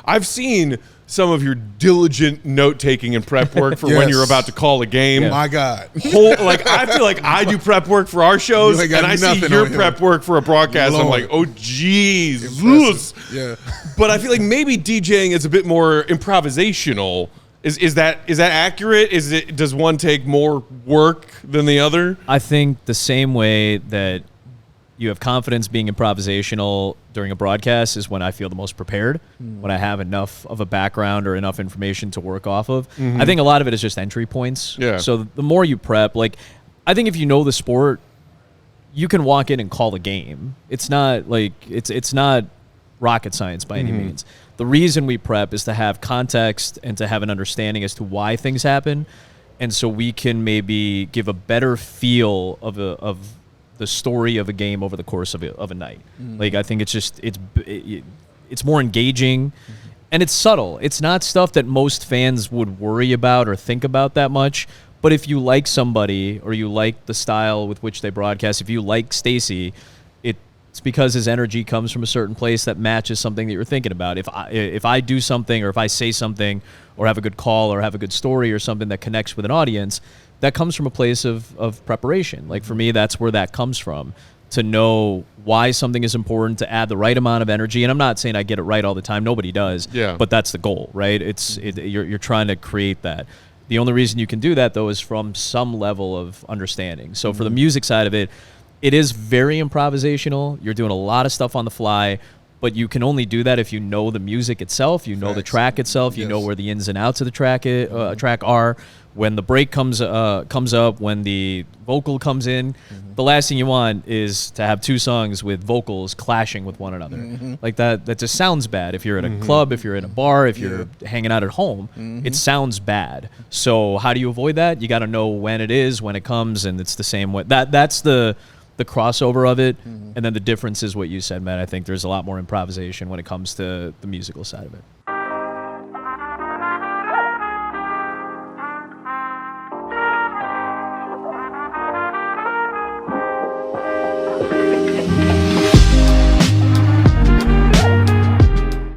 I've seen some of your diligent note-taking and prep work for when you're about to call a game. My God. I feel like I do prep work for our shows, and I see your prep work for a broadcast. Lord. I'm like, oh, jeez. Yeah. But I feel like maybe DJing is a bit more improvisational. Is that accurate? Does one take more work than the other? I think the same way that you have confidence being improvisational during a broadcast is when I feel the most prepared, when I have enough of a background or enough information to work off of. I think a lot of it is just entry points. Yeah. So the more you prep, like, I think if you know the sport, you can walk in and call a game. It's not like it's not rocket science by any means. The reason we prep is to have context and to have an understanding as to why things happen, and so we can maybe give a better feel of the story of a game over the course of a night. Like, I think it's more engaging, and it's subtle. It's not stuff that most fans would worry about or think about that much. But if you like somebody, or you like the style with which they broadcast, if you like Stacey, it's because his energy comes from a certain place that matches something that you're thinking about. If I do something, or if I say something, or have a good call, or have a good story, or something that connects with an audience, that comes from a place of preparation. Like, for me, that's where that comes from, to know why something is important, to add the right amount of energy. And I'm not saying I get it right all the time. Nobody does. Yeah. But that's the goal, right? You're trying to create that. The only reason you can do that, though, is from some level of understanding. So for the music side of it, it is very improvisational. You're doing a lot of stuff on the fly, but you can only do that if you know the music itself, you know the track itself, you know where the ins and outs of the track are. When the break comes up, when the vocal comes in, the last thing you want is to have two songs with vocals clashing with one another. Like that just sounds bad. If you're at a club, if you're in a bar, if you're hanging out at home, it sounds bad. So how do you avoid that? You got to know when it is, when it comes, and it's the same way. That's the crossover of it. And then the difference is what you said, Matt. I think there's a lot more improvisation when it comes to the musical side of it.